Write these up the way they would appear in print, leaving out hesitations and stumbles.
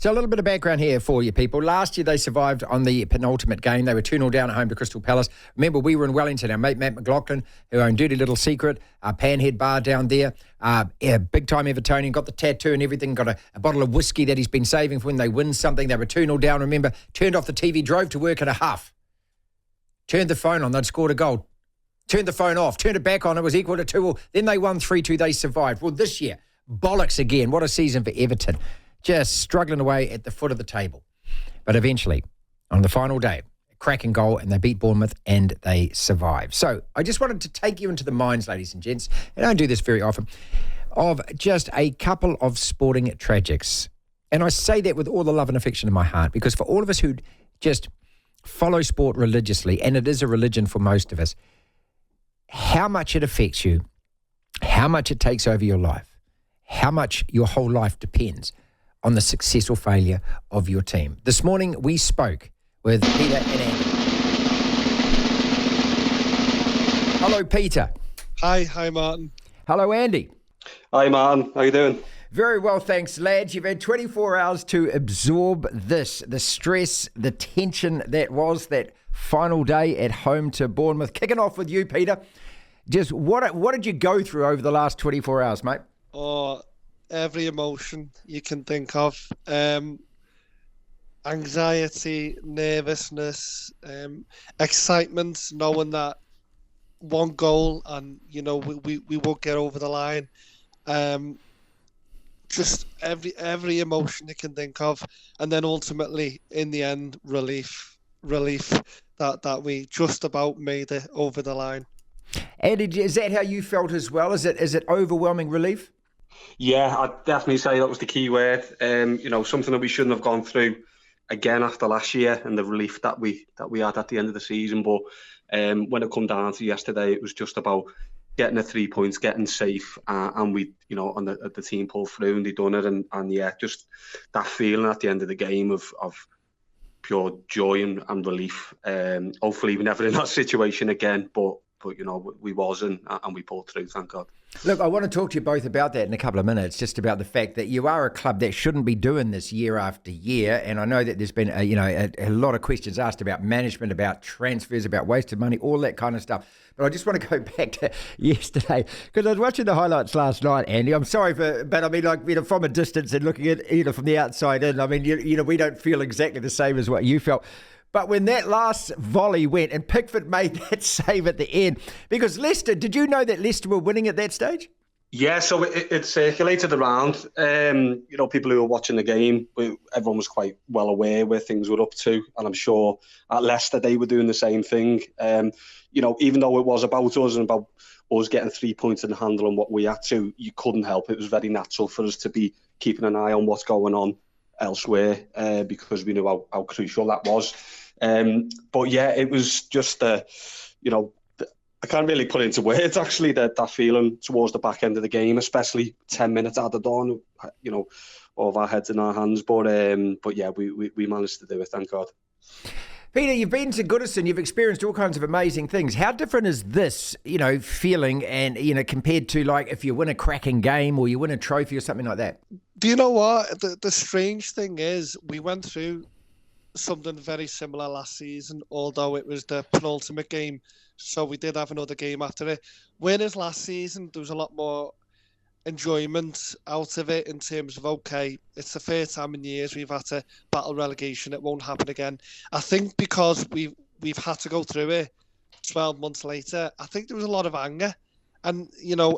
So a little bit of background here for you people. Last year they survived on the penultimate game. They were 2-0 down at home to Crystal Palace. Remember, we were in Wellington. Our mate Matt McLaughlin, who owned Dirty Little Secret, Panhead Bar down there, big-time Evertonian, got the tattoo and everything, got a bottle of whiskey that he's been saving for when they win something. They were 2-0 down, remember, turned off the TV, drove to work at a huff, turned the phone on, they'd scored a goal, turned the phone off, turned it back on, it was equal to 2-2. Then they won 3-2, they survived. Well, this year, bollocks again. What a season for Everton. Just struggling away at the foot of the table. But eventually, on the final day, a cracking goal, and they beat Bournemouth and they survived. So I just wanted to take you into the minds, ladies and gents, and I don't do this very often, of just a couple of sporting tragics. And I say that with all the love and affection in my heart, because for all of us who just follow sport religiously, and it is a religion for most of us, how much it affects you, how much it takes over your life, how much your whole life depends on the success or failure of your team. This morning, we spoke with Peter and Andy. Hello, Peter. Hi, Martin. Hello, Andy. Hi, Martin. How you doing? Very well, thanks, lads. You've had 24 hours to absorb this, the stress, the tension that was that final day at home to Bournemouth. Kicking off with you, Peter. Just what did you go through over the last 24 hours, mate? Oh, every emotion you can think of. Anxiety, nervousness, excitement, knowing that one goal and, we won't get over the line. Just every emotion you can think of. And then ultimately, in the end, relief that we just about made it over the line. Andy, is that how you felt as well? Is it overwhelming relief? Yeah, I'd definitely say that was the key word. Something that we shouldn't have gone through again after last year, and the relief that we had at the end of the season. But when it come down to yesterday, it was just about getting the 3 points, getting safe, and we, the team pulled through and they done it. And yeah, just that feeling at the end of the game of pure joy and relief. Hopefully, we're never in that situation again. But we wasn't, and we pulled through, thank God. Look, I want to talk to you both about that in a couple of minutes, just about the fact that you are a club that shouldn't be doing this year after year. And I know that there's been, a lot of questions asked about management, about transfers, about wasted money, all that kind of stuff. But I just want to go back to yesterday, because I was watching the highlights last night, Andy. I'm sorry but I mean, from a distance and looking at, from the outside in, I mean, we don't feel exactly the same as what you felt. But when that last volley went and Pickford made that save at the end, because Leicester, did you know that Leicester were winning at that stage? Yeah, so it circulated around. People who were watching the game, everyone was quite well aware where things were up to. And I'm sure at Leicester they were doing the same thing. Even though it was about us and about us getting 3 points in the handle and what we had to, you couldn't help. It was very natural for us to be keeping an eye on what's going on elsewhere, because we knew how crucial that was. But yeah, it was just, I can't really put into words actually that feeling towards the back end of the game, especially 10 minutes added on, all of our heads in our hands. But yeah, we managed to do it, thank God. Peter, you've been to Goodison, you've experienced all kinds of amazing things. How different is this, feeling and, compared to like if you win a cracking game or you win a trophy or something like that? Do you know what? The strange thing is we went through something very similar last season, although it was the penultimate game. So we did have another game after it. Whereas last season, there was a lot more enjoyment out of it in terms of, okay, it's the first time in years we've had to battle relegation. It won't happen again. I think because we've had to go through it 12 months later, I think there was a lot of anger. And,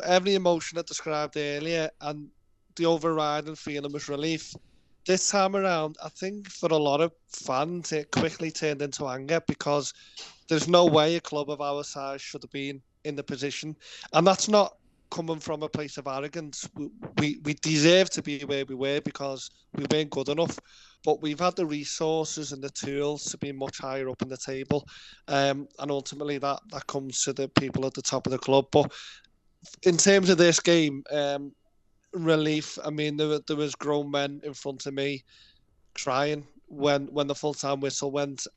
every emotion I described earlier and the overriding feeling was relief. This time around, I think for a lot of fans, it quickly turned into anger because there's no way a club of our size should have been in the position. And that's not coming from a place of arrogance. We deserve to be where we were because we weren't good enough. But we've had the resources and the tools to be much higher up in the table. And ultimately that comes to the people at the top of the club. But in terms of this game, relief. I mean, there was grown men in front of me crying when the full-time whistle went.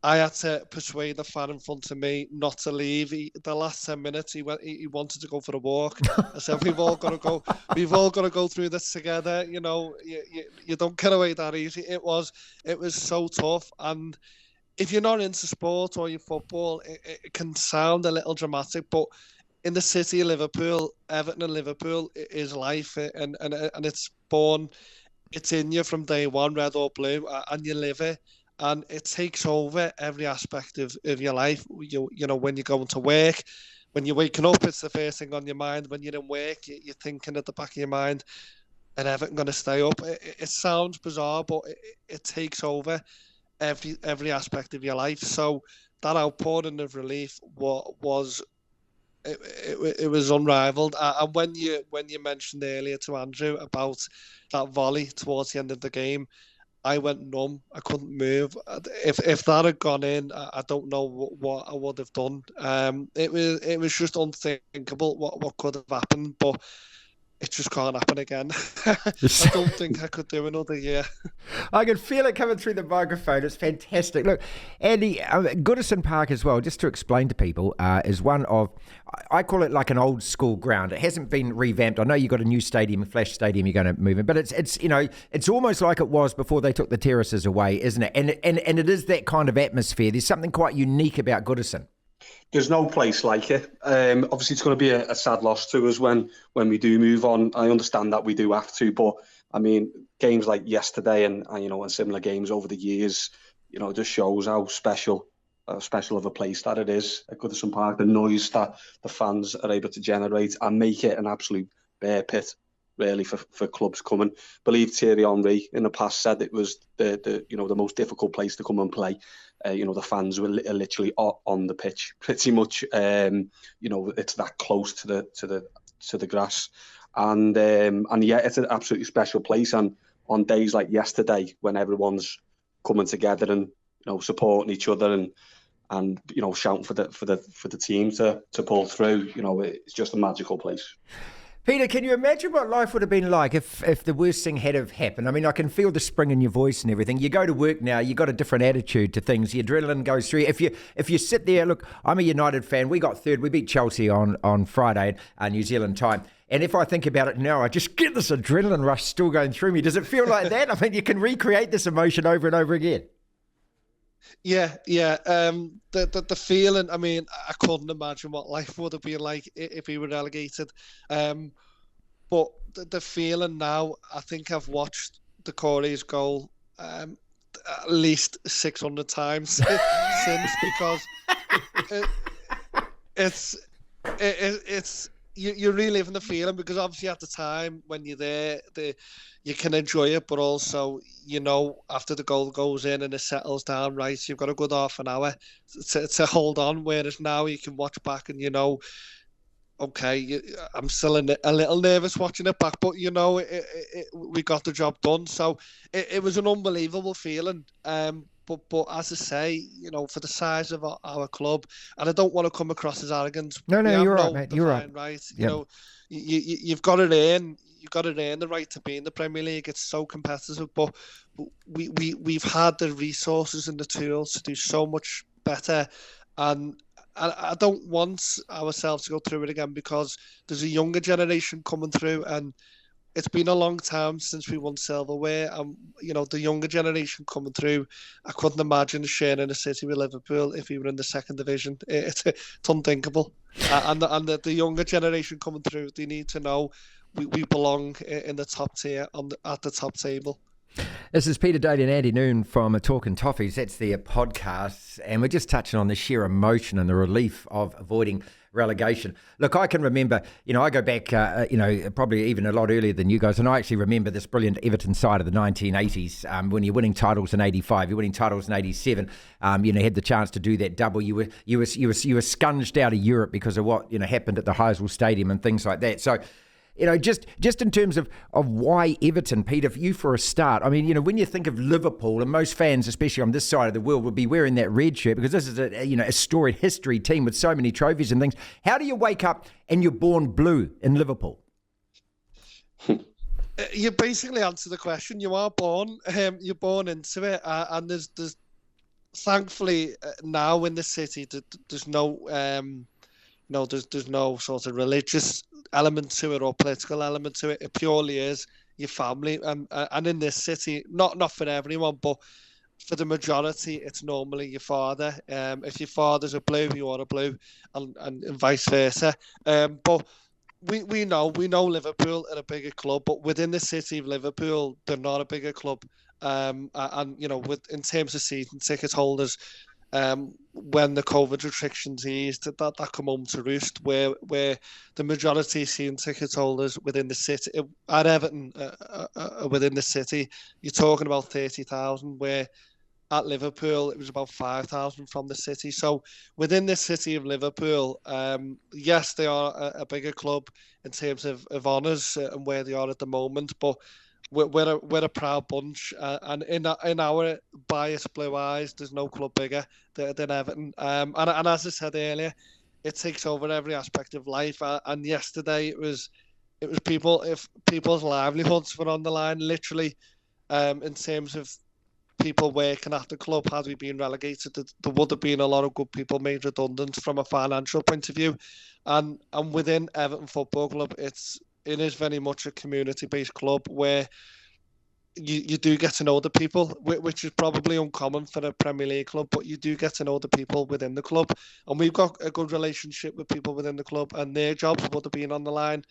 I had to persuade the fan in front of me not to leave. The last 10 minutes, he wanted to go for a walk. I said, we've all got to go through this together. You know, you don't get away that easy. It was so tough. And if you're not into sport or your football, it can sound a little dramatic, but in the city of Liverpool, Everton and Liverpool is life, and it's born, it's in you from day one, red or blue, and you live it. And it takes over every aspect of your life. You know, when you're going to work, when you're waking up, it's the first thing on your mind. When you're in work, you're thinking at the back of your mind, and Everton going to stay up. It sounds bizarre, but it takes over every aspect of your life. So that outpouring of relief was unrivaled. And when you mentioned earlier to Andrew about that volley towards the end of the game, I went numb. I couldn't move. If that had gone in, I don't know what I would have done. It was just unthinkable what could have happened, but it just can't happen again. I don't think I could do another year. I can feel it coming through the microphone. It's fantastic. Look, Andy, Goodison Park as well, just to explain to people, is one of, I call it like an old school ground. It hasn't been revamped. I know you've got a new stadium, a Flash Stadium you're going to move in, but it's you know, it's almost like it was before they took the terraces away, isn't it? And it is that kind of atmosphere. There's something quite unique about Goodison. There's no place like it. Obviously, it's going to be a sad loss to us when we do move on. I understand that we do have to, but I mean, games like yesterday and you know, and similar games over the years, you know, just shows how special of a place that it is at Goodison Park. The noise that the fans are able to generate and make it an absolute bear pit, really, for clubs coming. I believe Thierry Henry in the past said it was the you know, the most difficult place to come and play. You know, the fans were literally on the pitch, pretty much. You know, it's that close to the grass, and yeah, it's an absolutely special place. And on days like yesterday, when everyone's coming together and, you know, supporting each other and you know, shouting for the team to pull through, you know, it's just a magical place. Peter, can you imagine what life would have been like if the worst thing had have happened? I mean, I can feel the spring in your voice and everything. You go to work now, you got a different attitude to things. The adrenaline goes through. If you sit there, look, I'm a United fan. We got third. We beat Chelsea on Friday, New Zealand time. And if I think about it now, I just get this adrenaline rush still going through me. Does it feel like that? I mean, you can recreate this emotion over and over again. Yeah. The feeling, I mean, I couldn't imagine what life would have been like if we were relegated. But the feeling now, I think I've watched the Corey's goal at least 600 times since, because it's you relive the feeling, because obviously at the time when you're there, you can enjoy it, but also, you know, after the goal goes in and it settles down, right, you've got a good half an hour to hold on, whereas now you can watch back and, you know, okay, I'm still a little nervous watching it back, but, you know, we got the job done. So it was an unbelievable feeling. But as I say, you know, for the size of our club, and I don't want to come across as arrogant. No, you're right, mate. You're right. Right. Yep. You know, you've got to earn. You've got to earn the right to be in the Premier League. It's so competitive, but we've had the resources and the tools to do so much better, and I don't want ourselves to go through it again, because there's a younger generation coming through, and it's been a long time since we won silverware. And, you know, the younger generation coming through, I couldn't imagine sharing a city with Liverpool if we were in the second division. It's unthinkable. And the younger generation coming through, they need to know we belong in the top tier at the top table. This is Peter, Daly and Andy Noon from Talking Toffees. That's their podcast, and we're just touching on the sheer emotion and the relief of avoiding relegation. Look, I can remember, you know, I go back, you know, probably even a lot earlier than you guys, and I actually remember this brilliant Everton side of the 1980s, when you're winning titles in 85, you're winning titles in 87, you know, had the chance to do that double. You were scunged out of Europe because of what, you know, happened at the Heysel Stadium and things like that. So, you know, just in terms of why Everton, Peter, for you for a start, I mean, you know, when you think of Liverpool, and most fans, especially on this side of the world, will be wearing that red shirt because this is a storied history team with so many trophies and things. How do you wake up and you're born blue in Liverpool? You basically answer the question. You are born, you're born into it, and there's thankfully now in the city, there's no there's no sort of religious element to it or political element to it. It purely is your family, and in this city, not for everyone, but for the majority, it's normally your father. If your father's a blue, you are a blue, and vice versa. But we know Liverpool are a bigger club, but within the city of Liverpool, they're not a bigger club. And in terms of season ticket holders, when the COVID restrictions eased, that come home to roost. Where the majority of season ticket holders within the city at Everton, within the city, you're talking about 30,000. Where at Liverpool, it was about 5,000 from the city. So within the city of Liverpool, yes, they are a bigger club in terms of honours and where they are at the moment, but we're a proud bunch. And in our biased blue eyes, there's no club bigger than Everton. And as I said earlier, it takes over every aspect of life. And yesterday it was people's livelihoods were on the line, literally, in terms of people working at the club. Had we been relegated, there would have been a lot of good people made redundant from a financial point of view. And within Everton Football Club, it is very much a community-based club where you do get to know the people, which is probably uncommon for a Premier League club, but you do get to know the people within the club. And we've got a good relationship with people within the club, and their jobs would have been on the line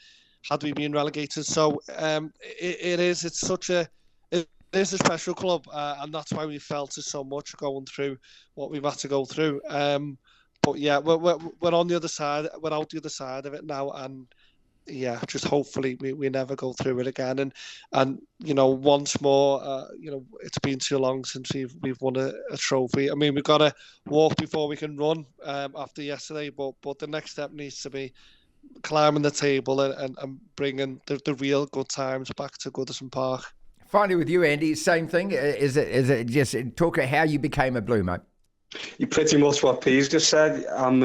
had we been relegated. So it is a special club, and that's why we felt it so much going through what we've had to go through. But yeah, we're on the other side. We're out the other side of it now, and yeah, just hopefully we never go through it again. And once more, it's been too long since we've won a trophy. I mean, we've got to walk before we can run after yesterday, but the next step needs to be climbing the table and bringing the real good times back to Goodison Park. Finally, with you, Andy, same thing. Is it just talk about how you became a Blue, mate? You pretty much what P's just said. I'm,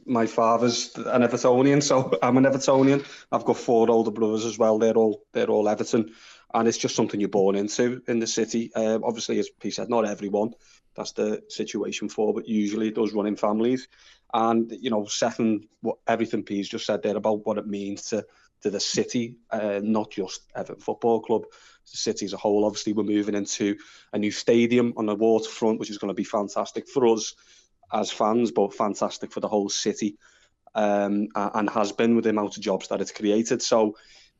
my father's an Evertonian, so I'm an Evertonian. I've got 4 older brothers as well. They're all Everton, and it's just something you're born into in the city. Obviously, as P said, not everyone. That's the situation for, but usually it does run in families. And second, everything P's just said there about what it means to the city, not just Everton Football Club, the city as a whole. Obviously, we're moving into a new stadium on the waterfront, which is going to be fantastic for us as fans, but fantastic for the whole city, and has been with the amount of jobs that it's created. So,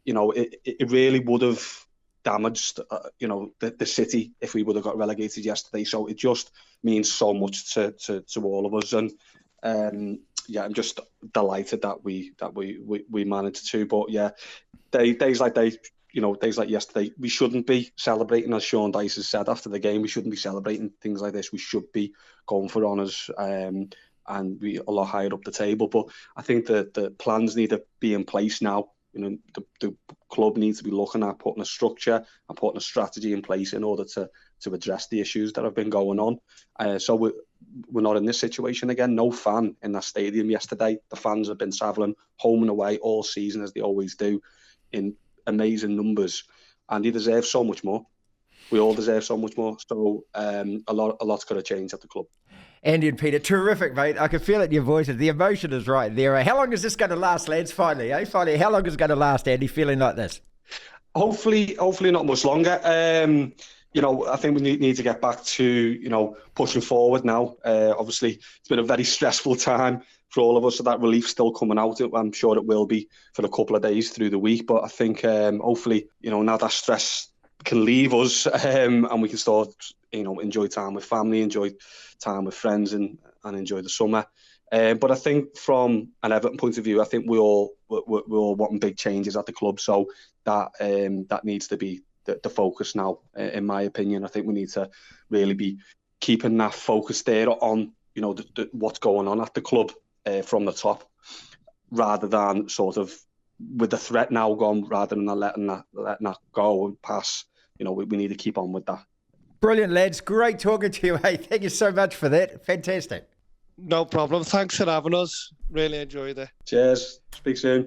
it really would have damaged, the city if we would have got relegated yesterday. So it just means so much to all of us. And I'm just delighted that we managed to. But yeah, days like yesterday, we shouldn't be celebrating, as Sean Dyche has said after the game. We shouldn't be celebrating things like this. We should be going for honours, and we a lot higher up the table. But I think that the plans need to be in place now. The club needs to be looking at putting a structure and putting a strategy in place in order to address the issues that have been going on. So we're not in this situation again. No fan in that stadium yesterday. The fans have been travelling home and away all season, as they always do, in amazing numbers, and they deserve so much more. We all deserve so much more. So a lot's got to change at the club. Andy and Peter, terrific, mate. I can feel it in your voices. The emotion is right there. How long is this going to last, lads? Finally, how long is it going to last, Andy, feeling like this? Hopefully not much longer. I think we need to get back to, pushing forward now. Obviously, it's been a very stressful time for all of us, so that relief's still coming out. I'm sure it will be for a couple of days through the week. But I think, hopefully, now that stress can leave us, and we can start, enjoy time with family, enjoy time with friends, and enjoy the summer. But I think from an Everton point of view, I think we're all wanting big changes at the club. So that needs to be the focus now, in my opinion. I think we need to really be keeping that focus there on, what's going on at the club from the top, rather than sort of with the threat now gone, rather than letting that go and pass. We need to keep on with that. Brilliant, lads. Great talking to you. Hey, thank you so much for that. Fantastic. No problem. Thanks for having us. Really enjoyed it. Cheers. Speak soon.